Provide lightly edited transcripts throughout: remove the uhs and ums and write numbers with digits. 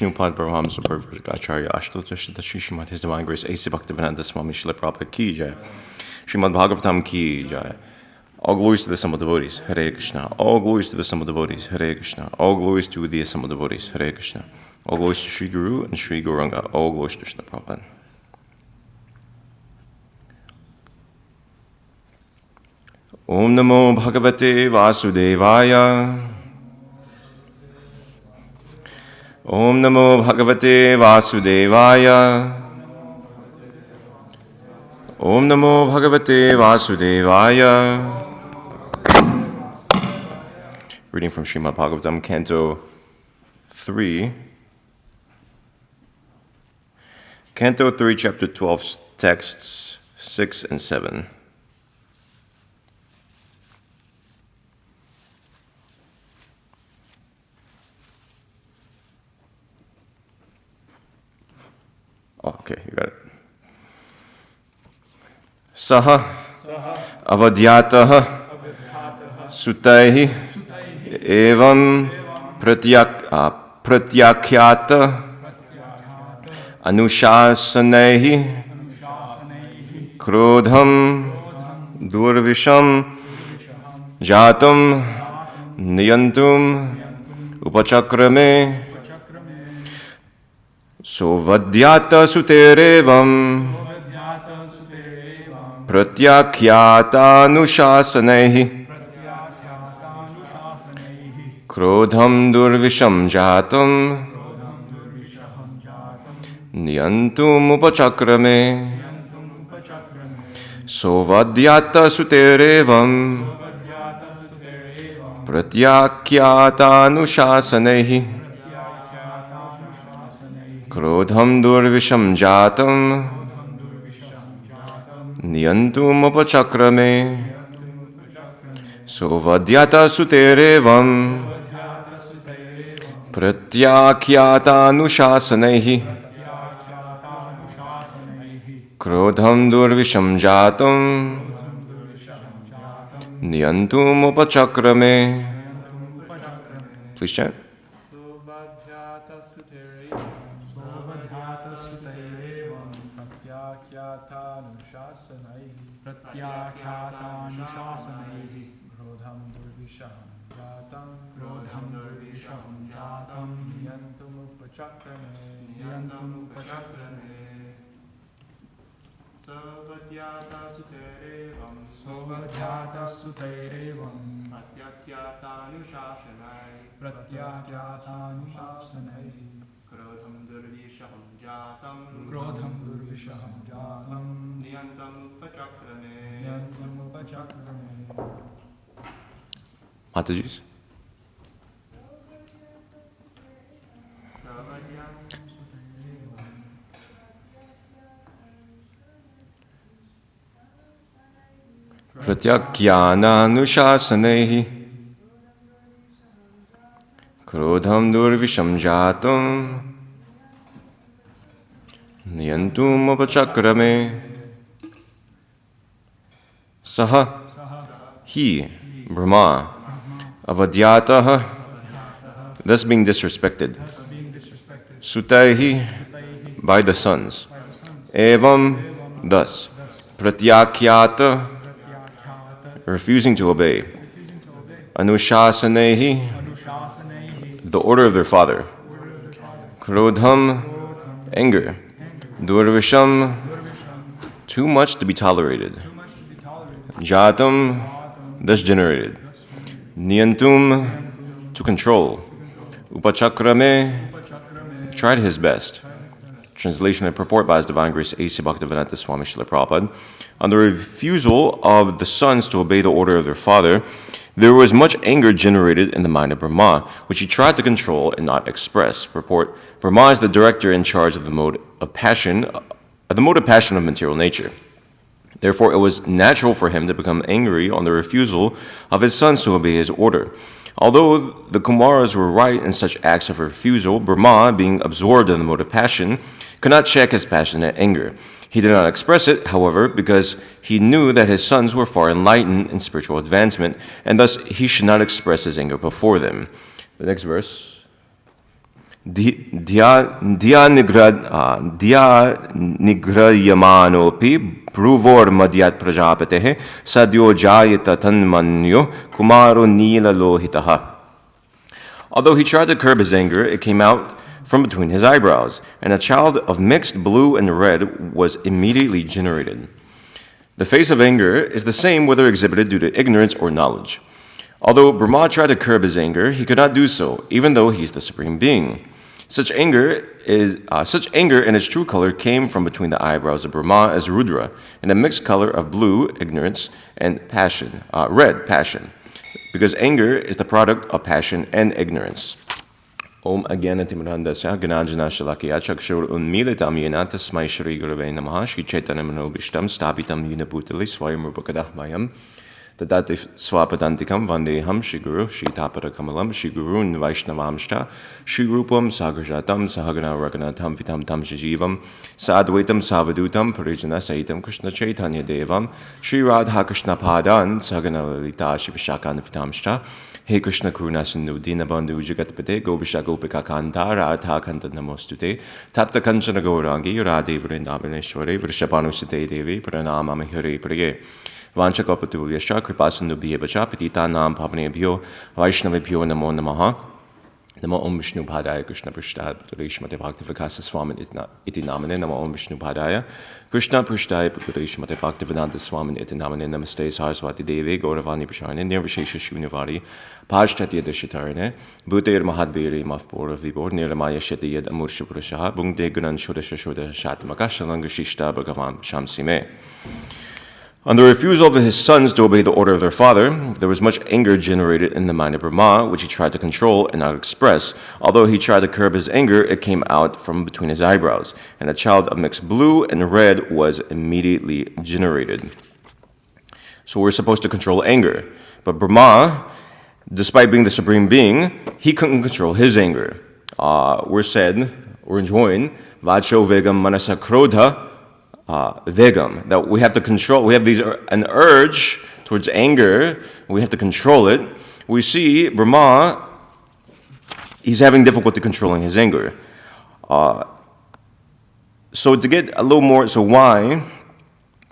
Vishnupad Brahmamsa Acharya Ashtotashta Shrimad His Divine Grace A.C. Bhaktivedanta Swami Srila Prabhupada Ki Jai. Srimad Bhagavatam Ki Jai. All glories to the Assembled devotees. Hare Krishna. All glories to the Assembled devotees. Hare Krishna. All glories to the Assembled devotees. Hare Krishna. All glories to Sri Guru and Sri Gauranga. All glories to Srila Prabhupada. Om Namo Bhagavate Vasudevaya. Om Namo Bhagavate Vasudevaya. Om Namo Bhagavate Vasudevaya. Reading from Srimad Bhagavatam, Canto 3. Canto 3, Chapter 12, texts 6 and 7. Oh, okay, you got it. Saha avadhyataha sutaihi evam pratyakhyata anushasanaihi krodham durvisham jatam niyantum upachakrame Sovadyata suterevam pratyakhyata anushasanaihi krodham durvisham jatam niyantum upachakrame Sovadyata suterevam pratyakhyata anushasanaihi Krodham durvisham jatam niyantum upachakrame Sovadyata suterevam pratyakhyata anushasanaihi Krodham durvisham jatam niyantum upachakrame. Please chant. Mataji's. Pratyakhyana anushasanaihi Krodham durvisham jatam niyantum upachakrame. Saha, he, Brahma, avadhyataha, thus being disrespected, sutaihi, by the sons, evam, thus, pratyakhyata, refusing to obey. Anushasanehi, the order of their father. Krodham, anger. Durvisham, too much to be tolerated. Jatam, thus generated. Niyantum, to control. Upachakrame, tried his best. Translation and purport by His Divine Grace A.C. Bhaktivedanta Swami Srila Prabhupada. On the refusal of the sons to obey the order of their father, there was much anger generated in the mind of Brahma, which he tried to control and not express. Purport: Brahma is the director in charge of the mode of passion of material nature. Therefore, it was natural for him to become angry on the refusal of his sons to obey his order. Although the Kumaras were right in such acts of refusal, Brahma, being absorbed in the mode of passion, could not check his passionate anger. He did not express it, however, because he knew that his sons were far enlightened in spiritual advancement, and thus he should not express his anger before them. The next verse. Dhya nigrayamanopi bruvor madhyat prajapatehe sadyo jayata tanmanyo kumaro nila lohitaha. Although he tried to curb his anger, it came out from between his eyebrows, and a child of mixed blue and red was immediately generated. The face of anger is the same whether exhibited due to ignorance or knowledge. Although Brahma tried to curb his anger, he could not do so, even though he is the Supreme Being. Such anger in its true color came from between the eyebrows of Brahma as Rudra, in a mixed color of blue, ignorance, and passion, red, passion, because anger is the product of passion and ignorance. Om Agyanatimirandasya Gananjana Shalakya Chakshur Unmilitam Yena Tasmai Shri Gurave Namaha Shri Chaitanya Manobishtam Stapitam Yunaputali Swayam Rupakadahmayam Tadati Swapadantikam Vandeham Shri Guru Shri Tapara Kamalam Shri Gurun Vaishnavamshta Shri Rupam Sagarjatam Sahagana Raganatam Vitam Tam Shajivam Sadvaitam Savadutam Parijana Saitam Krishna Chaitanya Devam Shri Radha Krishna Padan Sahagana Lalita Shri Vishakan Vitamshta Hey Krishna Karuna Sindhu Dinabandhu Jagatpate Gobisha Gopika Kanta Radha Kanta Namostute Tapta Kanchana Gaurangi Radhe Vrindavaneshwari Vrishabhanusate Devi Pranamami Hare Priye Vanchakapatulyascha Kripasindhu Bhyevacha Petitanam Pavanebhyo Vaishnavibhyo Namo Namaha Namo Om Vishnu Padaya Krishna Prishtaya Purishmate Bhaktivikasa Swamin Iti Namane Namo Om Vishnu Padaya Krishna Prishtaya Purishmate Bhaktivedanta Swamin Iti Namane Namaste Saraswati Devi Gauravani Prasharane Nirvishesha Shunivari Pajtatya Dashitarane Bhutir Mahadbiri Mafpura Vibor Niramaya Shetiyad Amursha Purashaha Bungde Gunan Shodasha Shodasha Shatamaka Shalangashishta Bhagavan Shamsime. On the refusal of his sons to obey the order of their father, there was much anger generated in the mind of Brahma, which he tried to control and not express. Although he tried to curb his anger, it came out from between his eyebrows, and a child of mixed blue and red was immediately generated. So we're supposed to control anger. But Brahma, despite being the Supreme Being, he couldn't control his anger. We're enjoined, Vacho Vegam Manasa Krodha, Vegam, that we have to control. We have an urge towards anger. We have to control it. We see Brahma, he's having difficulty controlling his anger. So to get a little more, so why?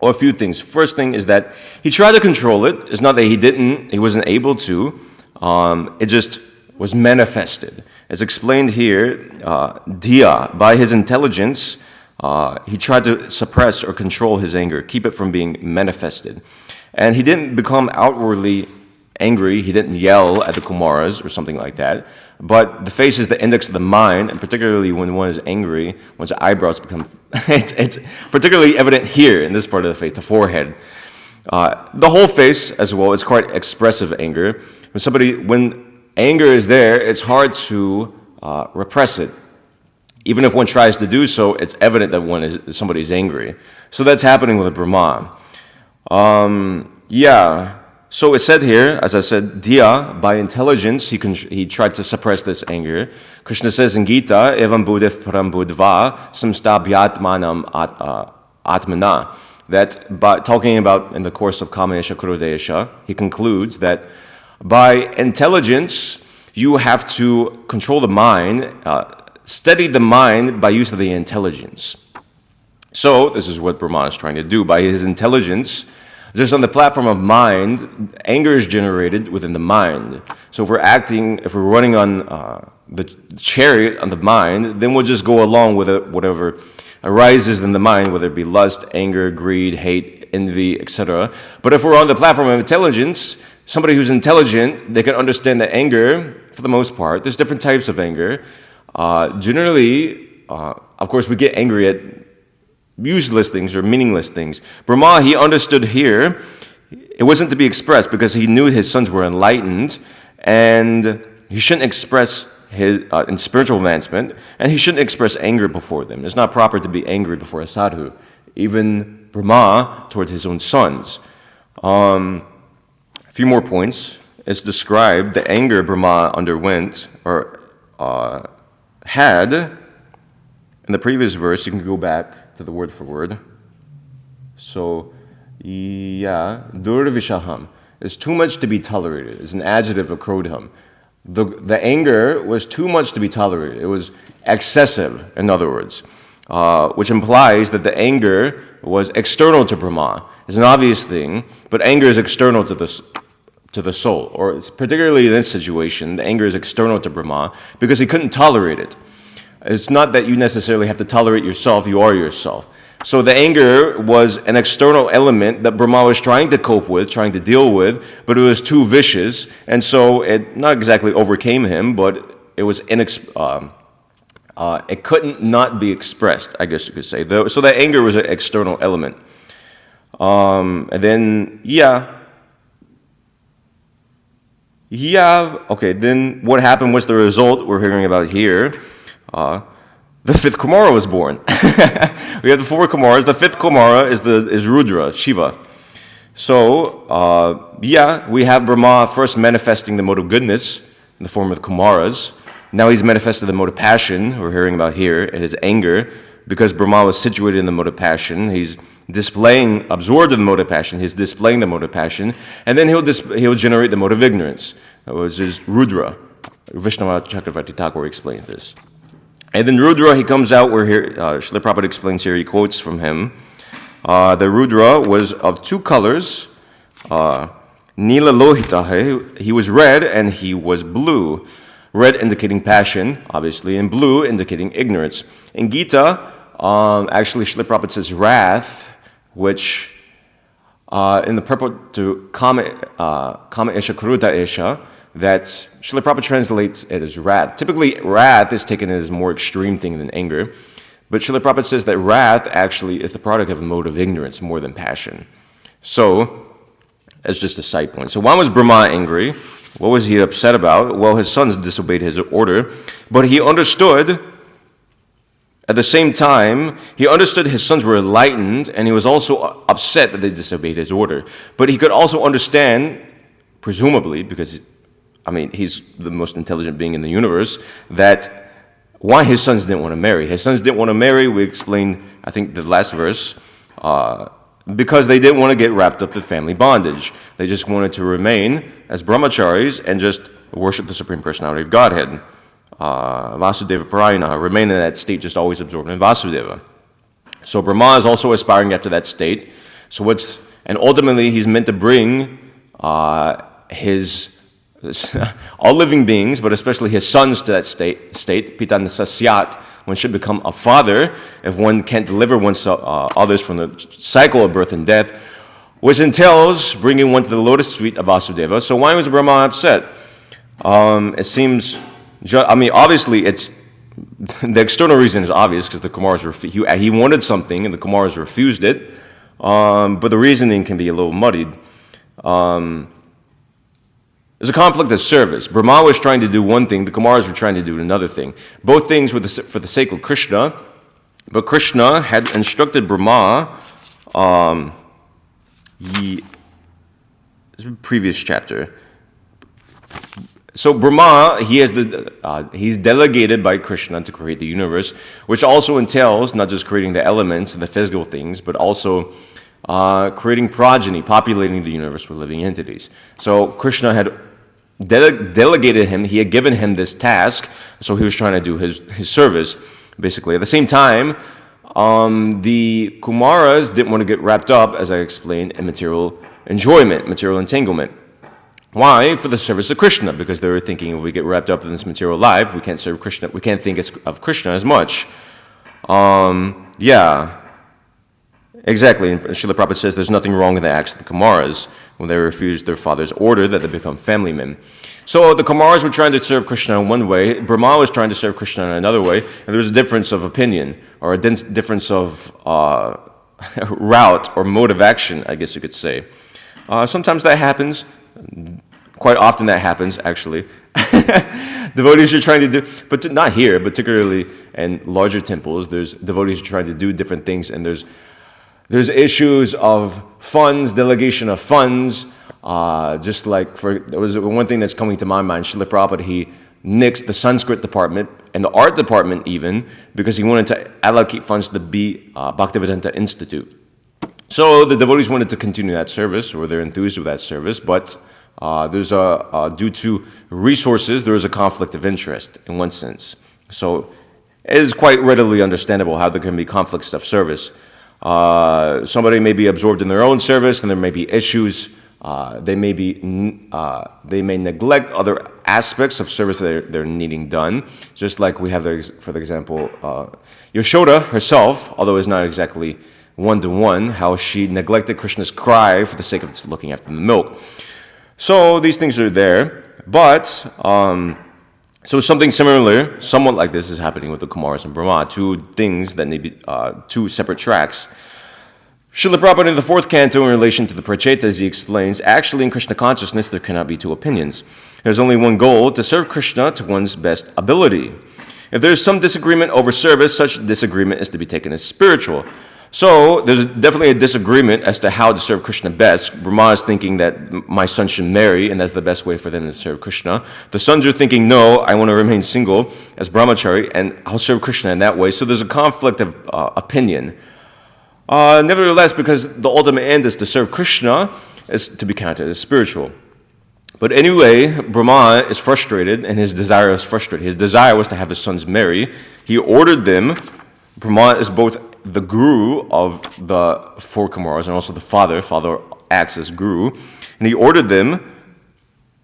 Or a few things. First thing is that he tried to control it. It's not that he wasn't able to. It just was manifested. As explained here, Dhya, by his intelligence, he tried to suppress or control his anger, keep it from being manifested. And he didn't become outwardly angry. He didn't yell at the Kumaras or something like that. But the face is the index of the mind, and particularly when one is angry, one's eyebrows become... it's particularly evident here in this part of the face, the forehead. The whole face as well, it's quite expressive anger. When anger is there, it's hard to repress it. Even if one tries to do so, it's evident that somebody's angry. So that's happening with Brahma. So it said here, as I said, Dhya, by intelligence, he tried to suppress this anger. Krishna says in Gita, Evam Buddhif Param Buddhva Samstabhyatmanam Atmana, that by talking about in the course of Kamayesha Krodesha, he concludes that by intelligence, you have to control the mind, steady the mind by use of the intelligence. So, this is what Brahma is trying to do. By his intelligence, Just on the platform of mind, anger is generated within the mind. So if we're running on the chariot on the mind, then we'll just go along with it, whatever arises in the mind, whether it be lust, anger, greed, hate, envy, etc. But if we're on the platform of intelligence, somebody who's intelligent, they can understand that anger, for the most part, there's different types of anger. Generally, of course, we get angry at useless things or meaningless things. Brahma, he understood here, it wasn't to be expressed because he knew his sons were enlightened, and he shouldn't express his in spiritual advancement, and he shouldn't express anger before them. It's not proper to be angry before a sadhu, even Brahma towards his own sons. A few more points. It's described the anger Brahma underwent or had in the previous verse. You can go back to the word for word. So, durvishaham is too much to be tolerated. It's an adjective of krodham. The anger was too much to be tolerated. It was excessive, in other words, which implies that the anger was external to Brahma. It's an obvious thing, but anger is external to the soul, or particularly in this situation, the anger is external to Brahma because he couldn't tolerate it. It's not that you necessarily have to tolerate yourself, you are yourself. So the anger was an external element that Brahma was trying to cope with, trying to deal with, but it was too vicious, and so it not exactly overcame him, but it was it couldn't not be expressed, I guess you could say. So that anger was an external element. And then, okay, then what happened was the result we're hearing about here. The fifth Kumara was born. We have the four Kumaras. The fifth Kumara is Rudra, Shiva. So, we have Brahma first manifesting the mode of goodness in the form of the Kumaras. Now he's manifested the mode of passion, we're hearing about here, and his anger. Because Brahma was situated in the mode of passion, he's absorbed in the mode of passion, he's displaying the mode of passion, and then he'll generate the mode of ignorance, which is Rudra. Vishnava Chakravarti Thakur explains this. And then Rudra, he comes out where here, Srila Prabhupada explains here, he quotes from him. The Rudra was of two colors, Nila Lohita, he was red and he was blue. Red indicating passion, obviously, and blue indicating ignorance. In Gita, actually Srila Prabhupada says wrath, which in the purport to Kama Isha Kruta Isha, that Srila Prabhupada translates it as wrath. Typically, wrath is taken as a more extreme thing than anger, but Srila Prabhupada says that wrath actually is the product of a mode of ignorance more than passion. So, that's just a side point. So why was Brahma angry? What was he upset about? Well, his sons disobeyed his order, but he understood, at the same time, he understood his sons were enlightened, and he was also upset that they disobeyed his order. But he could also understand, presumably, because he's the most intelligent being in the universe, that why his sons didn't want to marry. His sons didn't want to marry, we explained, I think, the last verse, because they didn't want to get wrapped up in family bondage. They just wanted to remain as brahmacharis and just worship the Supreme Personality of Godhead. Vasudeva Parayana, remain in that state, just always absorbed in Vasudeva. So Brahma is also aspiring after that state. And ultimately he's meant to bring all living beings, but especially his sons to that state, Pitana Sasyat, one should become a father if one can't deliver others from the cycle of birth and death, which entails bringing one to the lotus feet of Vasudeva. So why was Brahma upset? It seems, obviously it's, the external reason is obvious because the Kumaras he wanted something and the Kumaras refused it, but the reasoning can be a little muddied. There's a conflict of service. Brahma was trying to do one thing, the Kumaras were trying to do another thing. Both things were for the sake of Krishna, but Krishna had instructed Brahma, this is the previous chapter. So Brahma, he's delegated by Krishna to create the universe, which also entails not just creating the elements and the physical things, but also creating progeny, populating the universe with living entities. So Krishna had delegated him, he had given him this task, so he was trying to do his service, basically. At the same time, the Kumaras didn't want to get wrapped up, as I explained, in material enjoyment, material entanglement. Why? For the service of Krishna, because they were thinking if we get wrapped up in this material life, we can't serve Krishna, we can't think of Krishna as much. Yeah, exactly. And Srila Prabhupada says there's nothing wrong in the acts of the Kumaras when they refused their father's order that they become family men. So the Kumaras were trying to serve Krishna in one way, Brahma was trying to serve Krishna in another way, and there was a difference of opinion, or a difference of route or mode of action, I guess you could say. Sometimes that happens. Quite often that happens, actually. Devotees are trying to do, but not here, particularly in larger temples, there's devotees are trying to do different things, and there's issues of funds, delegation of funds, just like there was one thing that's coming to my mind, Srila Prabhupada, he nixed the Sanskrit department and the art department even, because he wanted to allocate funds to the Bhaktivedanta Institute. So the devotees wanted to continue that service, or they're enthused with that service, but there's due to resources, there is a conflict of interest in one sense. So it is quite readily understandable how there can be conflicts of service. Somebody may be absorbed in their own service, and there may be issues. They may neglect other aspects of service that they're needing done. Just like we have, for example, Yashoda herself, although it's not exactly one-to-one, how she neglected Krishna's cry for the sake of looking after the milk. So these things are there, but so something similar, somewhat like this, is happening with the Kumaras and Brahma, two things that need to be two separate tracks. Srila Prabhupada in the 4th canto, in relation to the Prachetas, he explains, actually in Krishna consciousness there cannot be two opinions. There's only one goal, to serve Krishna to one's best ability. If there's some disagreement over service, such disagreement is to be taken as spiritual. So there's definitely a disagreement as to how to serve Krishna best. Brahma is thinking that my son should marry, and that's the best way for them to serve Krishna. The sons are thinking, no, I want to remain single as brahmachari, and I'll serve Krishna in that way. So there's a conflict of opinion. Nevertheless, because the ultimate end is to serve Krishna, is to be counted as spiritual. But anyway, Brahma is frustrated, and his desire is frustrated. His desire was to have his sons marry. He ordered them. Brahma is both the guru of the 4 Kumaras and also the father. Father acts as guru. And he ordered them,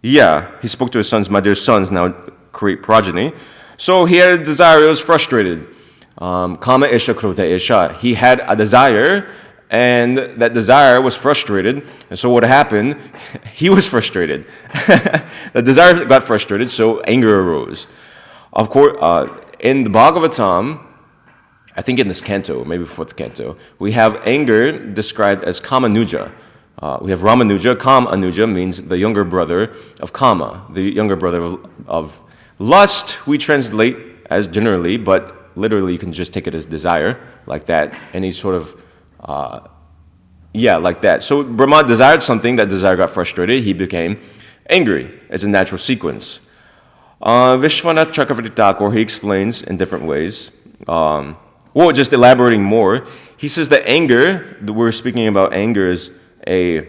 he spoke to his sons, my dear sons, now create progeny. So he had a desire, he was frustrated. Kama isha krota isha. He had a desire, and that desire was frustrated. And so what happened? He was frustrated. The desire got frustrated, so anger arose. Of course, in the Bhagavatam, I think in this canto, maybe 4th canto, we have anger described as Kamanuja. We have Ramanuja. Kamanuja means the younger brother of Kama, the younger brother of lust. We translate as generally, but literally you can just take it as desire, like that. Any sort of, like that. So Brahma desired something, that desire got frustrated, he became angry. It's a natural sequence. Vishwanath Chakravarti Thakur, he explains in different ways. Just elaborating more, he says that anger, we're speaking about anger as a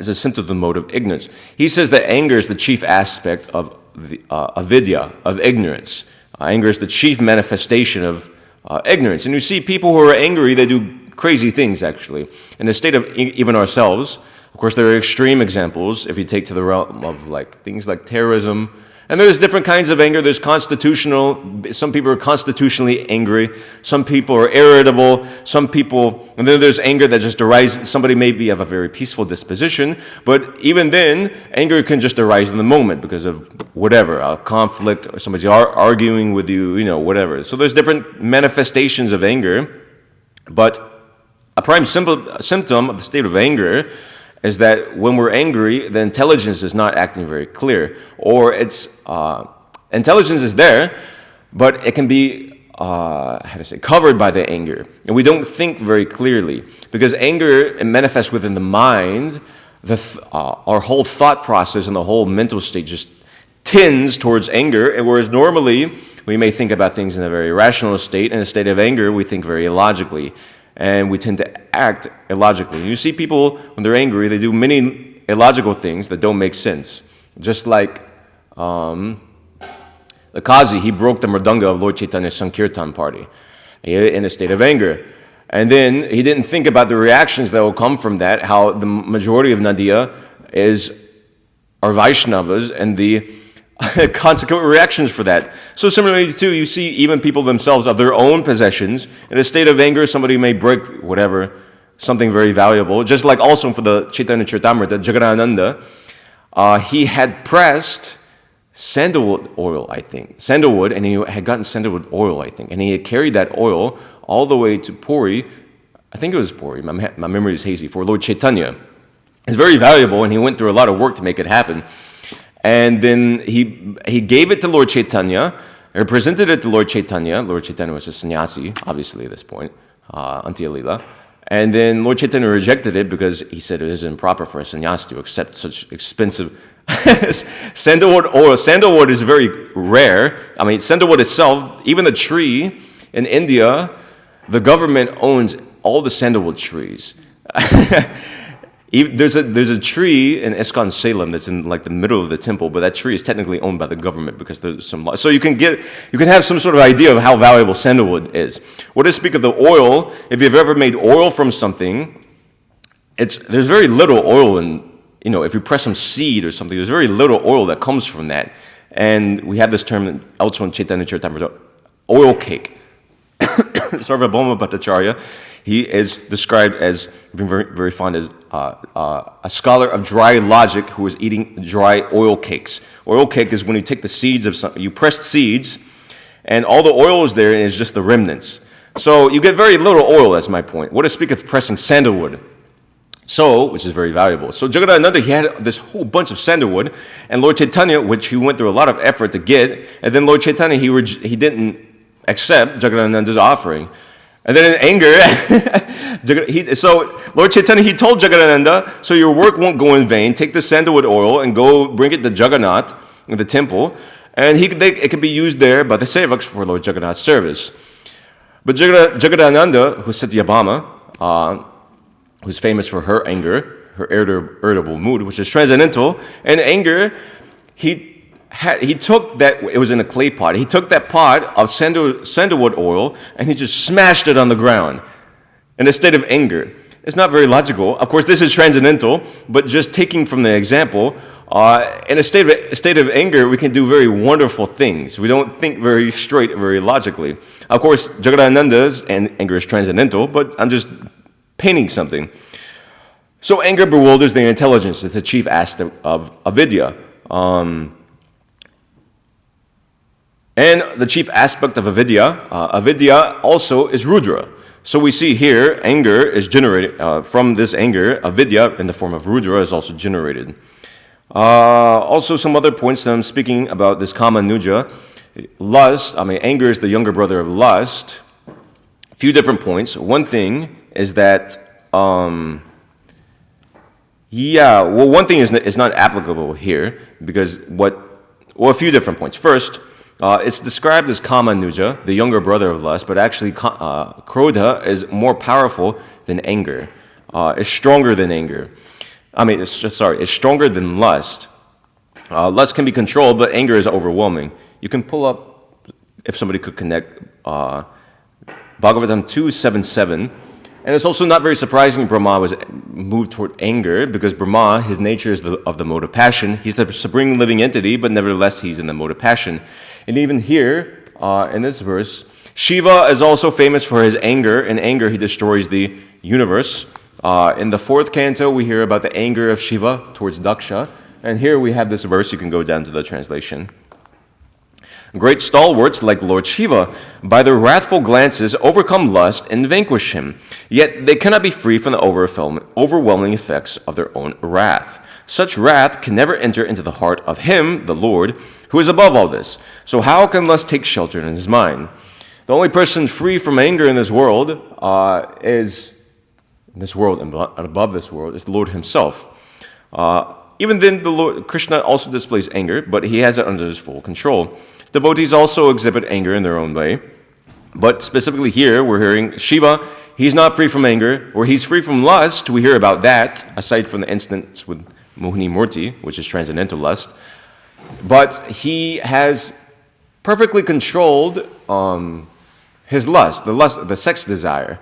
symptom of the mode of ignorance. He says that anger is the chief aspect of the avidya, of ignorance. Anger is the chief manifestation of ignorance. And you see people who are angry, they do crazy things, actually. In the state of even ourselves, of course, there are extreme examples, if you take to the realm of things like terrorism. And there's different kinds of anger. There's constitutional. Some people are constitutionally angry. Some people are irritable. And then there's anger that just arises. Somebody may be of a very peaceful disposition, but even then, anger can just arise in the moment because of whatever, a conflict, or somebody's arguing with you, whatever. So there's different manifestations of anger, but a prime symptom of the state of anger is that when we're angry, the intelligence is not acting very clear, or intelligence is there, but it can be covered by the anger, and we don't think very clearly because anger manifests within the mind. Our whole thought process and the whole mental state just tends towards anger, and whereas normally we may think about things in a very rational state. In a state of anger, we think very illogically. And we tend to act illogically. You see people, when they're angry, they do many illogical things that don't make sense. Just like the Kazi, he broke the mridanga of Lord Chaitanya's Sankirtan party. in a state of anger. And then he didn't think about the reactions that will come from that, how the majority of Nadia are Vaishnavas, and the consequent reactions for that. So similarly too, you see even people themselves of their own possessions, in a state of anger, somebody may break whatever, something very valuable. Just like also for the Chaitanya Charitamrita, Jagadananda, he had pressed sandalwood oil, I think. Sandalwood, and he had gotten sandalwood oil, I think. And he had carried that oil all the way to Puri. I think it was Puri. My memory is hazy. For Lord Chaitanya. It's very valuable, and he went through a lot of work to make it happen. And then he gave it to Lord Chaitanya, or presented it to Lord Chaitanya. Lord Chaitanya was a sannyasi, obviously, at this point, Antya Lila. And then Lord Chaitanya rejected it because he said it is improper for a sannyasi to accept such expensive sandalwood oil. Sandalwood is very rare. I mean, sandalwood itself, even the tree in India, the government owns all the sandalwood trees. There's a tree in ISKCON Salem that's in like the middle of the temple, but that tree is technically owned by the government because there's some law. So you can have some sort of idea of how valuable sandalwood is. What to speak of the oil? If you've ever made oil from something, there's very little oil in. If you press some seed or something, there's very little oil that comes from that. And we have this term elsewhere in Chaitanya Charitamrita, oil cake. Sarvabhauma Bhattacharya, he is described as being very, very fond as a scholar of dry logic who is eating dry oil cakes. Oil cake is when you take the seeds of something, you press seeds, and all the oil is there, and it's just the remnants. So you get very little oil, that's my point. What to speak of pressing sandalwood? Which is very valuable. So Jagadananda, he had this whole bunch of sandalwood, and Lord Chaitanya, which he went through a lot of effort to get, and then Lord Chaitanya, he didn't accept Jagadananda's offering. And then in anger, so Lord Chaitanya, he told Jagadananda, so your work won't go in vain, take the sandalwood oil and go bring it to Jagannath, in the temple, and it could be used there by the sevaks for Lord Jagannath's service. But Jagadananda, who's Satyabhama, who's famous for her anger, her irritable mood, which is transcendental. And anger, he took that, it was in a clay pot, he took that pot of sandalwood oil and he just smashed it on the ground in a state of anger. It's not very logical. Of course, this is transcendental, but just taking from the example, in a state of anger, we can do very wonderful things. We don't think very straight, very logically. Of course, Jagadananda's anger is transcendental, but I'm just painting something. So anger bewilders the intelligence. It's the chief aspect of avidya. And the chief aspect of avidya also is Rudra. So we see here, anger is generated, from this anger, avidya in the form of Rudra is also generated. Also some other points that I'm speaking about this Kama Nuja. Lust, anger is the younger brother of lust. A few different points. One thing is that, one thing is not applicable here because a few different points. First, it's described as Kama Nuja, the younger brother of lust, but actually Krodha is more powerful than anger. It's stronger than anger. It's stronger than lust. Lust can be controlled, but anger is overwhelming. You can pull up, if somebody could connect, Bhagavatam 2.7.7. And it's also not very surprising Brahma was moved toward anger because Brahma, his nature is of the mode of passion. He's the supreme living entity, but nevertheless he's in the mode of passion. And even here, in this verse, Shiva is also famous for his anger. In anger, he destroys the universe. In the 4th canto, we hear about the anger of Shiva towards Daksha. And here we have this verse. You can go down to the translation. Great stalwarts like Lord Shiva, by their wrathful glances, overcome lust and vanquish him. Yet they cannot be free from the overwhelming effects of their own wrath. Such wrath can never enter into the heart of him, the Lord, who is above all this. So how can lust take shelter in his mind? The only person free from anger in this world and above this world is the Lord himself. Even then, the Lord Krishna also displays anger, but he has it under his full control. Devotees also exhibit anger in their own way. But specifically here, we're hearing Shiva, he's not free from anger, or he's free from lust. We hear about that, aside from the instance with Mohini Murti, which is transcendental lust. But he has perfectly controlled his the sex desire.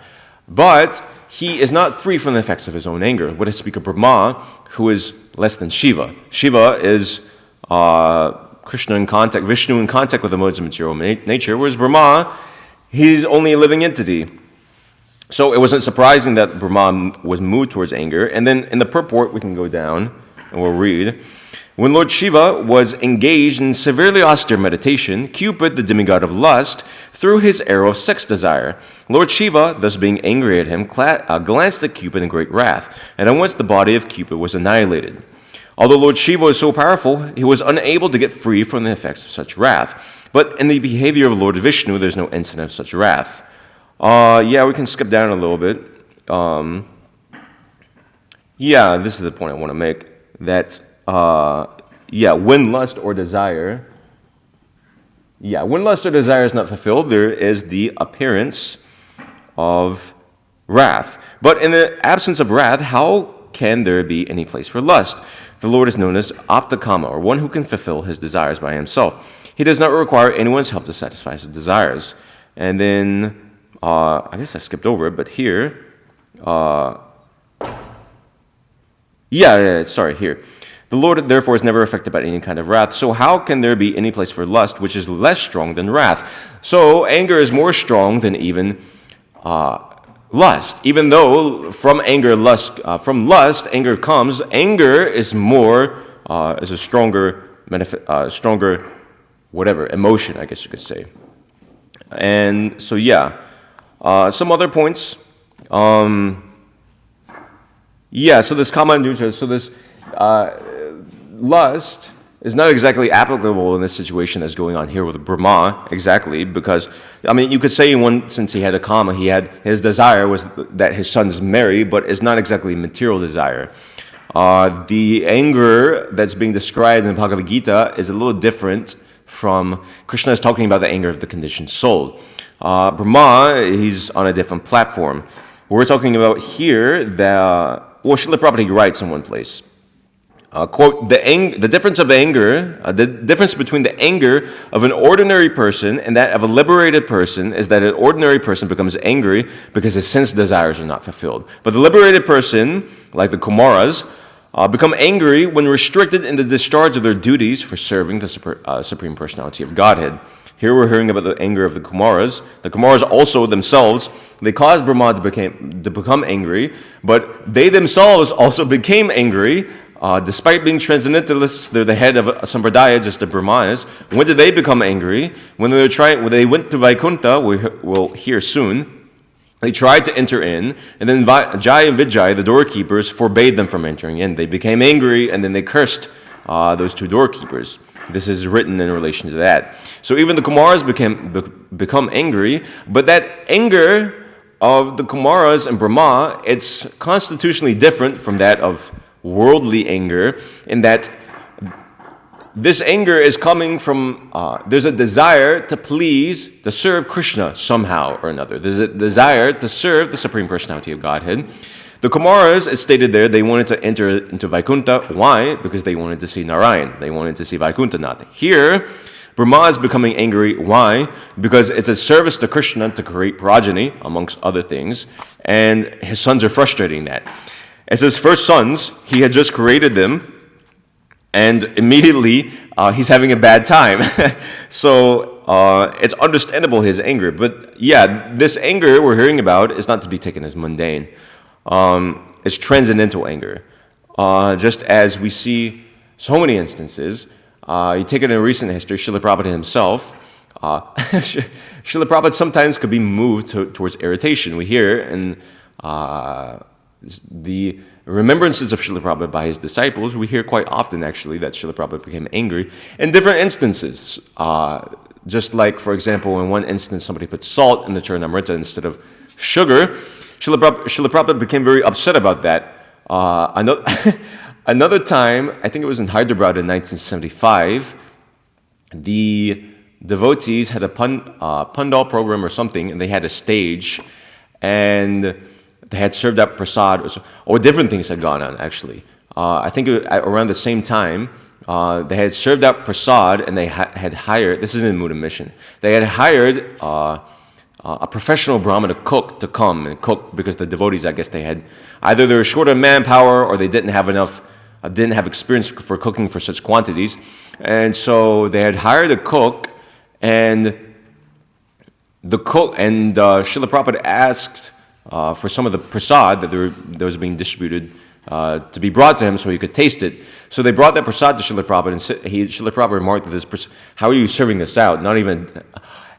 But he is not free from the effects of his own anger. Let us speak of Brahma, who is less than Shiva. Shiva is Vishnu in contact with the modes of material nature, whereas Brahma, he's only a living entity. So it wasn't surprising that Brahma was moved towards anger. And then in the purport, we can go down and we'll read. When Lord Shiva was engaged in severely austere meditation, Cupid, the demigod of lust, threw his arrow of sex desire. Lord Shiva, thus being angry at him, glanced at Cupid in great wrath, and at once the body of Cupid was annihilated. Although Lord Shiva was so powerful, he was unable to get free from the effects of such wrath. But in the behavior of Lord Vishnu, there's no incident of such wrath. We can skip down a little bit. This is the point I want to make. That, when lust or desire is not fulfilled, there is the appearance of wrath. But in the absence of wrath, how can there be any place for lust? The Lord is known as Aptakama, or one who can fulfill his desires by himself. He does not require anyone's help to satisfy his desires. And then, I guess I skipped over it, but here, here. The Lord, therefore, is never affected by any kind of wrath. So how can there be any place for lust, which is less strong than wrath? So anger is more strong than even lust. Even though from lust, anger comes. Anger is is a stronger emotion, I guess you could say. And so some other points. So this kama, so this lust is not exactly applicable in this situation that's going on here with Brahma, exactly, because, you could say in one sense he had a kama, his desire was that his sons marry, but it's not exactly material desire. The anger that's being described in the Bhagavad Gita is a little different from, Krishna is talking about the anger of the conditioned soul. Brahma, he's on a different platform. We're talking about here that, Srila Prabhupada writes in one place, quote, the difference between the anger of an ordinary person and that of a liberated person is that an ordinary person becomes angry because his sense desires are not fulfilled. But the liberated person, like the Kumaras, become angry when restricted in the discharge of their duties for serving the Supreme Personality of Godhead. Here we're hearing about the anger of the Kumaras. The Kumaras also themselves, they caused Brahma to become angry, but they themselves also became angry. Despite being transcendentalists, they're the head of a sampradaya, just the Brahmanas. When did they become angry? When they went to Vaikuntha, we'll hear soon, they tried to enter in, and then Jai and Vijay, the doorkeepers, forbade them from entering in. They became angry, and then they cursed those two doorkeepers. This is written in relation to that. So even the Kumaras become angry, but that anger of the Kumaras and Brahma, it's constitutionally different from that of worldly anger, in that this anger is coming from, there's a desire to serve Krishna somehow or another. There's a desire to serve the Supreme Personality of Godhead. The Kumaras, as stated there, they wanted to enter into Vaikuntha. Why? Because they wanted to see Narayan. They wanted to see Vaikuntha. Here, Brahma is becoming angry. Why? Because it's a service to Krishna to create progeny, amongst other things, and his sons are frustrating that. As his first sons, he had just created them, and immediately he's having a bad time. So it's understandable, his anger. But this anger we're hearing about is not to be taken as mundane. It's transcendental anger. Just as we see so many instances, you take it in recent history, Srila Prabhupada himself, Srila Prabhupada sometimes could be moved towards irritation. We hear in the remembrances of Srila Prabhupada by his disciples, we hear quite often actually that Srila Prabhupada became angry in different instances. Just like, for example, in one instance somebody put salt in the Charanamrita instead of sugar. Srila Prabhupada became very upset about that. Another time, I think it was in Hyderabad in 1975, the devotees had a pandal program or something, and they had a stage, and they had served up prasad, or different things had gone on, actually. I think around the same time, they had served up prasad, and they had hired, this is in Muda Mission, they had hired a professional Brahmana cook to come and cook, because the devotees, I guess they were short of manpower, or they didn't have experience for cooking for such quantities. And so they had hired a cook, and Srila Prabhupada asked for some of the prasad that was being distributed to be brought to him so he could taste it. So they brought that prasad to Srila Prabhupada, and Srila Prabhupada remarked that how are you serving this out? Not even.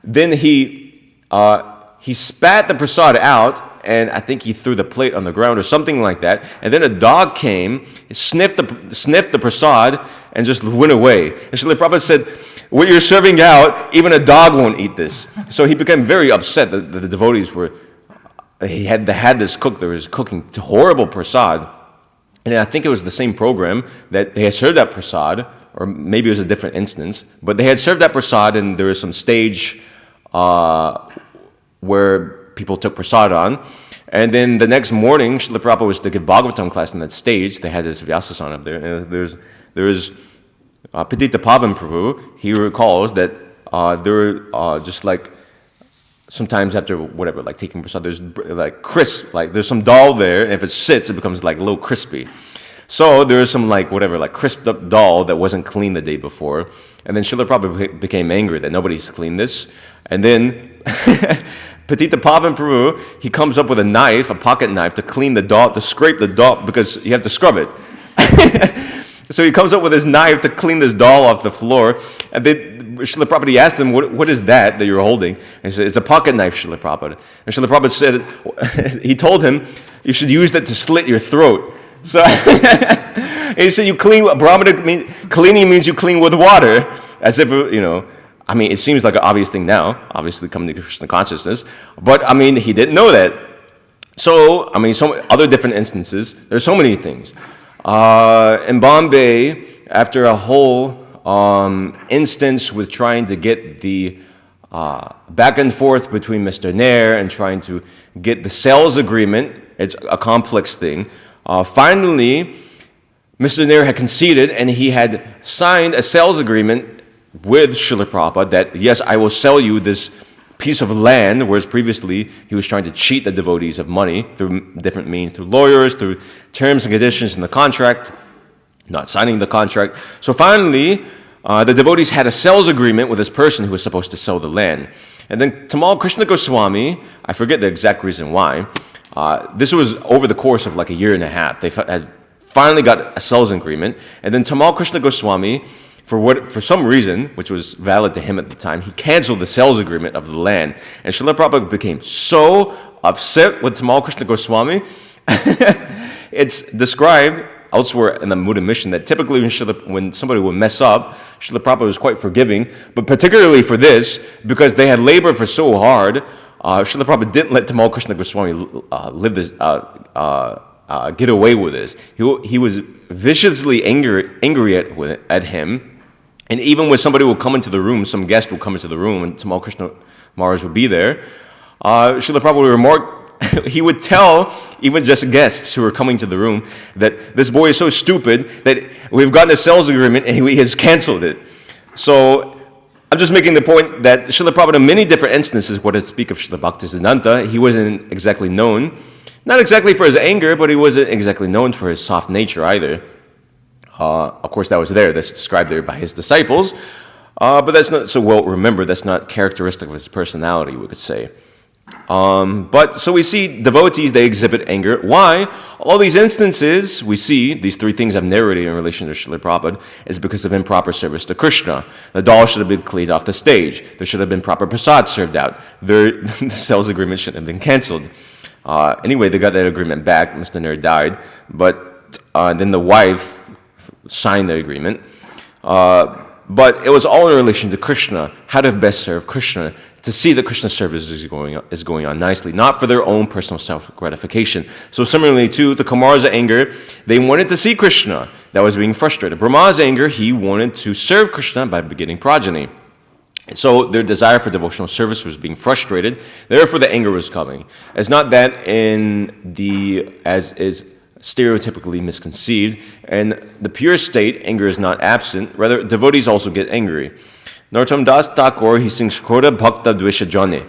Then he spat the prasad out, and I think he threw the plate on the ground or something like that. And then a dog came, sniffed the prasad, and just went away. And Srila Prabhupada said, "What you're serving out, even a dog won't eat this." So he became very upset that the devotees they had this cook that was cooking horrible prasad. And I think it was the same program that they had served that prasad, or maybe it was a different instance, but they had served that prasad, and there was some stage where people took prasad on. And then the next morning, Srila Prabhupada was to give Bhagavatam class on that stage. They had this Vyasasan up there. And there's Mitravan-Prabhu. He recalls that there were just like, sometimes after whatever, like taking prasad, there's like crisp, like there's some dal there, and if it sits, it becomes like a little crispy. So there was some like whatever, like crisped up dal that wasn't clean the day before. And then Srila Prabhupada became angry that nobody's cleaned this. And then Mitravan-Prabhu, he comes up with a knife, a pocket knife, to clean the dal, to scrape the dal, because you have to scrub it. So he comes up with his knife to clean this dal off the floor. And then Srila Prabhupada asked him, what is that you're holding? And he said, "It's a pocket knife, Srila Prabhupada." And Srila Prabhupada said, he told him, "You should use that to slit your throat." So he said, "You clean, cleaning means you clean with water," as if, I mean, it seems like an obvious thing now, obviously coming to Krishna consciousness, but I mean, he didn't know that. So, I mean, some other different instances, there's so many things. In Bombay, after a whole instance with trying to get the back and forth between Mr. Nair and trying to get the sales agreement, it's a complex thing. Finally, Mr. Nair had conceded, and he had signed a sales agreement with Srila Prabhupada that, yes, I will sell you this piece of land, whereas previously he was trying to cheat the devotees of money through different means, through lawyers, through terms and conditions in the contract, not signing the contract. So finally, the devotees had a sales agreement with this person who was supposed to sell the land. And then Tamal Krishna Goswami, I forget the exact reason why, this was over the course of like a year and a half. They had finally got a sales agreement, and then Tamal Krishna Goswami, for some reason, which was valid to him at the time, he canceled the sales agreement of the land. And Srila Prabhupada became so upset with Tamal Krishna Goswami. It's described elsewhere in the Buddha mission that typically when somebody would mess up, Srila Prabhupada was quite forgiving, but particularly for this, because they had labored for so hard, Srila Prabhupada didn't let Tamal Krishna Goswami get away with this. He was viciously angry at him. And even when somebody would come into the room, some guest would come into the room, and Tamal Krishna Maharaj would be there, Srila Prabhupada would remark, he would tell even just guests who were coming to the room that this boy is so stupid that we've gotten a sales agreement and he has canceled it. So I'm just making the point that Srila Prabhupada, in many different instances, what I speak of Srila Bhaktisiddhanta, he wasn't exactly known, not exactly for his anger, but he wasn't exactly known for his soft nature either. Of course, that was there. That's described there by his disciples. But that's not so well remembered. That's not characteristic of his personality, we could say. But so we see devotees, they exhibit anger. Why? All these instances, we see, these three things I've narrated in relation to Srila Prabhupada, is because of improper service to Krishna. The doll should have been cleaned off the stage. There should have been proper prasad served out. The sales agreement should have been canceled. Anyway, they got that agreement back. Mr. Nair died. But then the wife signed the agreement. But it was all in relation to Krishna, how to best serve Krishna, to see that Krishna's service is going on nicely, not for their own personal self-gratification. So similarly to the Kumar's anger, they wanted to see Krishna. That was being frustrated. Brahma's anger, he wanted to serve Krishna by begetting progeny. So their desire for devotional service was being frustrated, therefore the anger was coming. It's not that as is stereotypically misconceived. In the pure state, anger is not absent. Rather, devotees also get angry. Narottam Das Thakur, he sings Krodha Bhakta Dvesha Jane.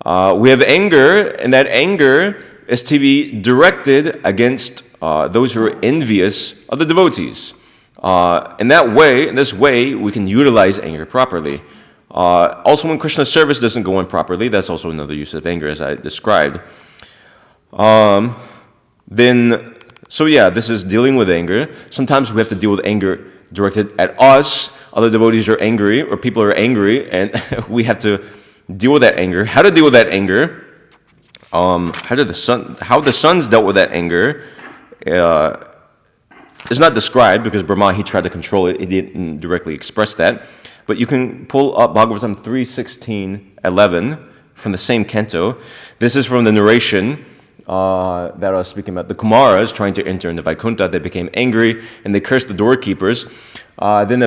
We have anger, and that anger is to be directed against those who are envious of the devotees. In this way, we can utilize anger properly. Also, when Krishna's service doesn't go on properly, that's also another use of anger, as I described. This is dealing with anger. Sometimes we have to deal with anger directed at us. Other devotees are angry, or people are angry, and we have to deal with that anger. How to deal with that anger? How the sons dealt with that anger is not described, because Brahma, he tried to control it. He didn't directly express that. But you can pull up Bhagavatam 3:16-11 from the same canto. This is from the narration that I was speaking about. The Kumaras trying to enter into Vaikuntha, they became angry and they cursed the doorkeepers. Then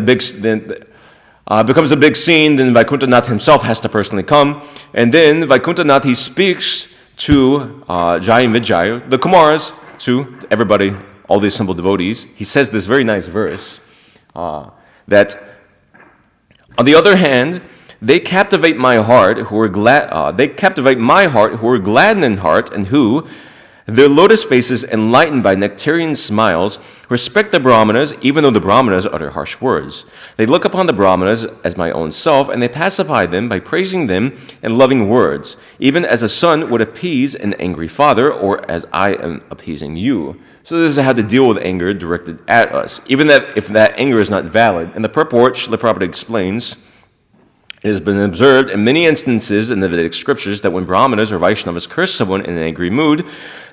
becomes a big scene. Then Vaikuntha himself has to personally come, and then Vaikuntha he speaks to Jai and Vijay, the Kumaras, to everybody, all these simple devotees. He says this very nice verse that, on the other hand, they captivate my heart who are glad. They captivate my heart who are gladdened in heart, and who, their lotus faces enlightened by nectarian smiles, respect the Brahmanas, even though the Brahmanas utter harsh words. They look upon the Brahmanas as my own self, and they pacify them by praising them in loving words, even as a son would appease an angry father, or as I am appeasing you. So this is how to deal with anger directed at us, even if that anger is not valid. In the purport, Srila Prabhupada explains, it has been observed in many instances in the Vedic scriptures that when Brahmanas or Vaishnavas curse someone in an angry mood,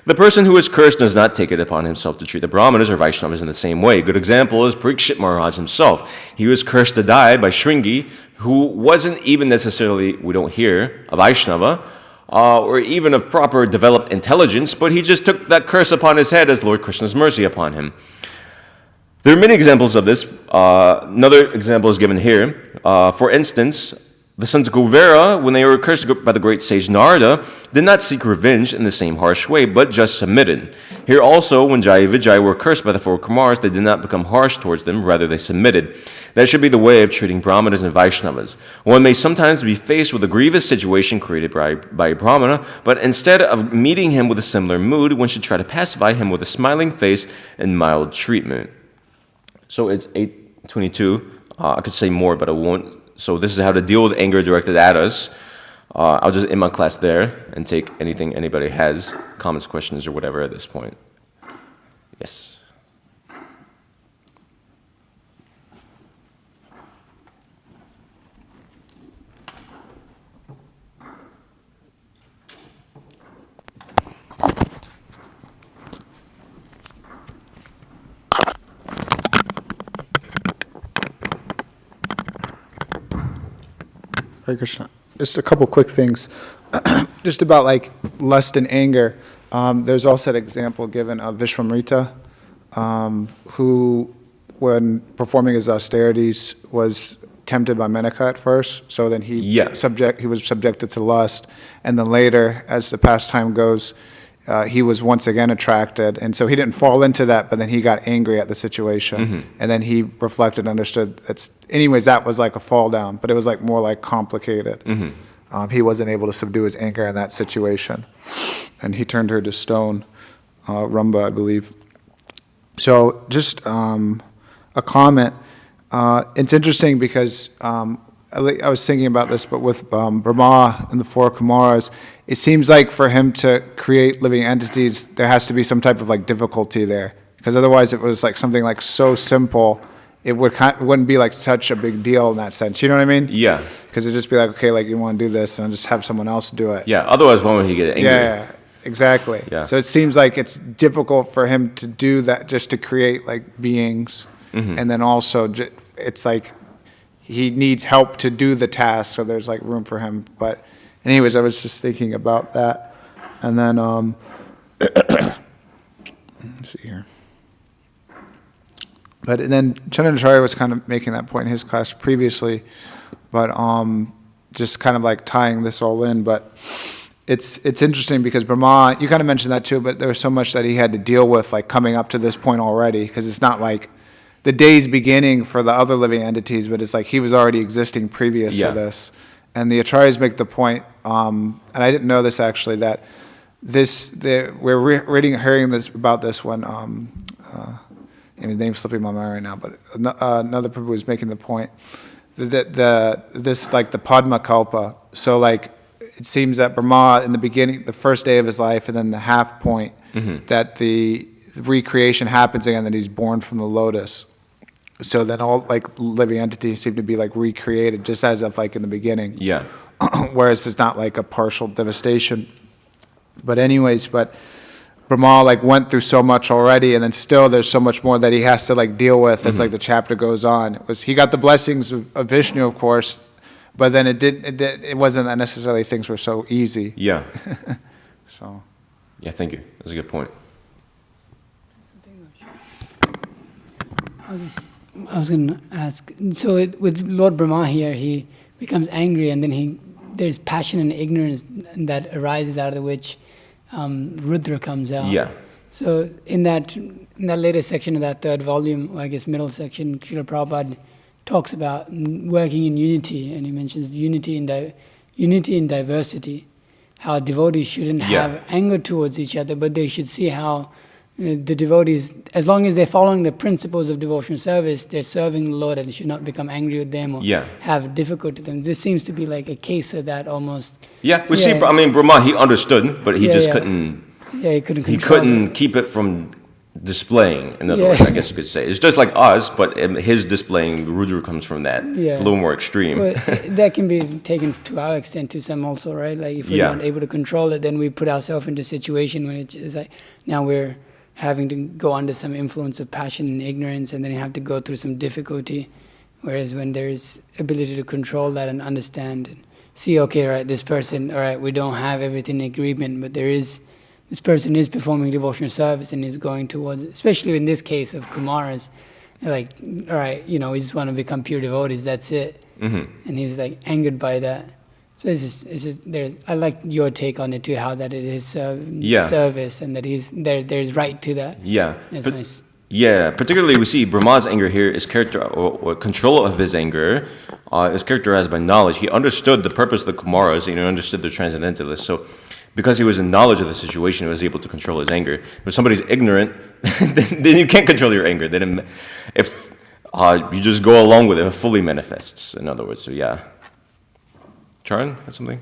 the person who is cursed does not take it upon himself to treat the Brahmanas or Vaishnavas in the same way. A good example is Parikshit Maharaj himself. He was cursed to die by Shringi, who wasn't even necessarily, we don't hear, a Vaishnava, or even of proper developed intelligence, but he just took that curse upon his head as Lord Krishna's mercy upon him. There are many examples of this. Another example is given here. For instance, the sons of Kuvera, when they were cursed by the great sage Narada, did not seek revenge in the same harsh way, but just submitted. Here also, when Jai and Vijay were cursed by the four Kumars, they did not become harsh towards them, rather they submitted. That should be the way of treating Brahmanas and Vaishnavas. One may sometimes be faced with a grievous situation created by a Brahmana, but instead of meeting him with a similar mood, one should try to pacify him with a smiling face and mild treatment. So it's 8:22. I could say more, but I won't. So this is how to deal with anger directed at us. I'll just end my class there and take anything anybody has, comments, questions, or whatever at this point. Yes. Hare Krishna. Just a couple quick things. Just about like lust and anger. There's also an example given of Vishwamrita, who, when performing his austerities, was tempted by Menaka at first. So then he was subjected to lust, and then later, as the pastime goes, he was once again attracted, and so he didn't fall into that, but then he got angry at the situation, and then he reflected, understood that was like a fall down, but it was like more like complicated. He wasn't able to subdue his anger in that situation, and he turned her to stone, Rumba, I believe. So just a comment. It's interesting because I was thinking about this, but with Brahma and the four Kumaras, it seems like for him to create living entities, there has to be some type of like difficulty there, because otherwise it was like something like so simple, it wouldn't be like such a big deal in that sense. You know what I mean? Yeah. Because it'd just be like, okay, like you want to do this, and just have someone else do it. Yeah. Otherwise, why would he get angry? Yeah. Exactly. Yeah. So it seems like it's difficult for him to do that, just to create like beings, and then also it's like he needs help to do the task, so there's like room for him. But anyways, I was just thinking about that. And then, let's see here. But and then Chandracharya was kind of making that point in his class previously, but just kind of like tying this all in. But it's interesting because Brahma, you kind of mentioned that too, but there was so much that he had to deal with, like coming up to this point already, because it's not like the day's beginning for the other living entities, but it's like he was already existing previous to this. And the Acharyas make the point, and I didn't know this actually, that we're hearing this about this when, his name's slipping my mind right now, but another Prabhu was making the point that this like the Padma Kalpa. So like it seems that Brahma in the beginning, the first day of his life, and then the half point, that the recreation happens again, that he's born from the lotus. So then all like living entities seem to be like recreated, just as if like in the beginning. Yeah. Whereas it's not like a partial devastation. But anyways, Brahma like went through so much already, and then still there's so much more that he has to like deal with as like the chapter goes on. He got the blessings of Vishnu, of course, but then it wasn't that necessarily things were so easy. Yeah. So. Yeah, thank you. That's a good point. I was going to ask, so with Lord Brahma here, he becomes angry, and then there's passion and ignorance that arises out of which Rudra comes out. Yeah. So in that later section of that third volume, or I guess middle section, Srila Prabhupada talks about working in unity, and he mentions unity in diversity, how devotees shouldn't have anger towards each other, but they should see how the devotees, as long as they're following the principles of devotional service, they're serving the Lord, and should not become angry with them or have difficulty with them. This seems to be like a case of that almost. Yeah, we see, I mean, Brahma, he understood, but he just couldn't. Yeah, he couldn't. He couldn't keep it from displaying. In other words, I guess you could say it's just like us, but his displaying, the Rudra comes from that. It's a little more extreme. Well, that can be taken to our extent to some also, right? Like if we're not able to control it, then we put ourselves into a situation when it's like now we're having to go under some influence of passion and ignorance, and then you have to go through some difficulty. Whereas when there's ability to control that and understand and see, okay, right, this person, all right, we don't have everything in agreement, but this person is performing devotional service and is going towards it. Especially in this case of Kumaras, like, all right, we just want to become pure devotees, that's it. And he's like angered by that. So it's just I like your take on it too, how that it is service and that there's right to that. Yeah. That's nice. Yeah, particularly we see Brahma's anger here is or control of his anger is characterized by knowledge. He understood the purpose of the Kumaras, and he understood the transcendentalists. So because he was in knowledge of the situation, he was able to control his anger. If somebody's ignorant, then you can't control your anger. Then if you just go along with it, it fully manifests, in other words. So yeah. Charan, had something?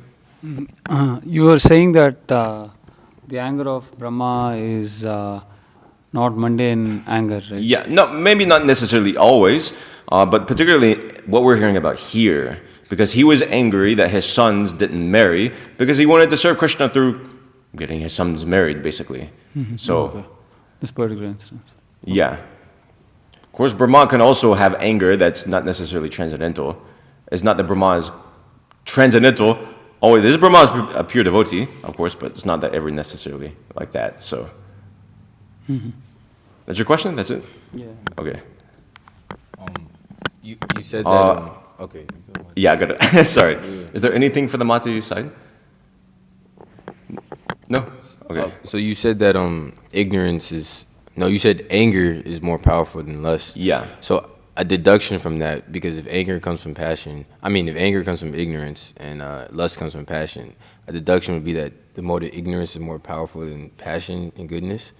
You were saying that the anger of Brahma is not mundane anger, right? Yeah, no, maybe not necessarily always, but particularly what we're hearing about here, because he was angry that his sons didn't marry, because he wanted to serve Krishna through getting his sons married, basically. So, this particular instance. Yeah. Of course, Brahma can also have anger that's not necessarily transcendental. It's not that Brahma is transcendental. Oh, this Brahma is a pure devotee, of course, but it's not that ever necessarily like that. So, that's your question? That's it? Yeah. Okay. You said that. Okay. Yeah, I got it. Sorry. Is there anything for the Mataji side? No. Okay. So you said that ignorance is you said anger is more powerful than lust. Yeah. So a deduction from that, because if anger comes from if anger comes from ignorance and lust comes from passion, a deduction would be that the motive ignorance is more powerful than passion and goodness.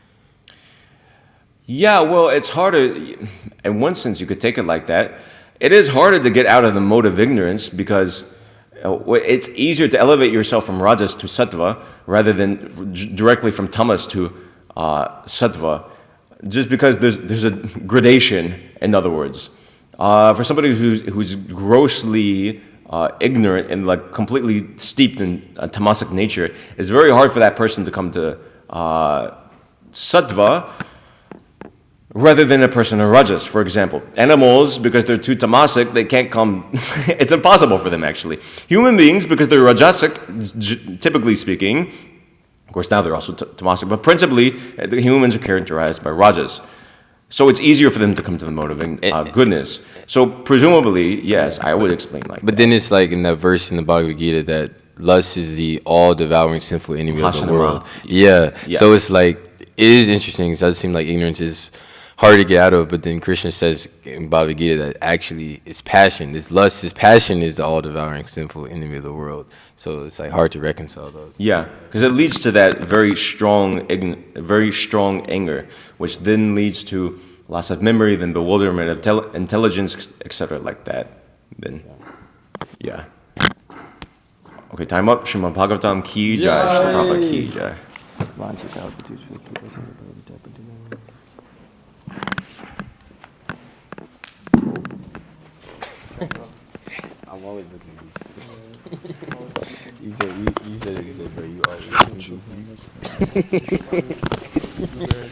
Yeah, well, it's harder. In one sense, you could take it like that. It is harder to get out of the mode of ignorance because it's easier to elevate yourself from rajas to sattva rather than directly from tamas to sattva. Just because there's a gradation, in other words. For somebody who's grossly ignorant and like completely steeped in a tamasic nature, it's very hard for that person to come to sattva rather than a person in rajas, for example. Animals, because they're too tamasic, they can't come. It's impossible for them, actually. Human beings, because they're rajasic, typically speaking. Of course, now they're also tamasic, but principally, the humans are characterized by rajas. So it's easier for them to come to the mode of goodness. So presumably, yes, I would explain like that. But then it's like in that verse in the Bhagavad Gita that lust is the all-devouring sinful enemy of the world. Yeah. So it's like, it is interesting. It does seem like ignorance is hard to get out of. But then Krishna says in Bhagavad Gita that actually it's passion, this lust, this passion is the all-devouring sinful enemy of the world. So it's like hard to reconcile those. Yeah, because it leads to that very strong anger, which then leads to loss of memory, then bewilderment of intelligence, etc. like that. Then, yeah. Okay, time up. Srimad Bhagavatam ki jai, Srila Prabhupada ki jai. I'm always looking at you. You said, bro, you always looking at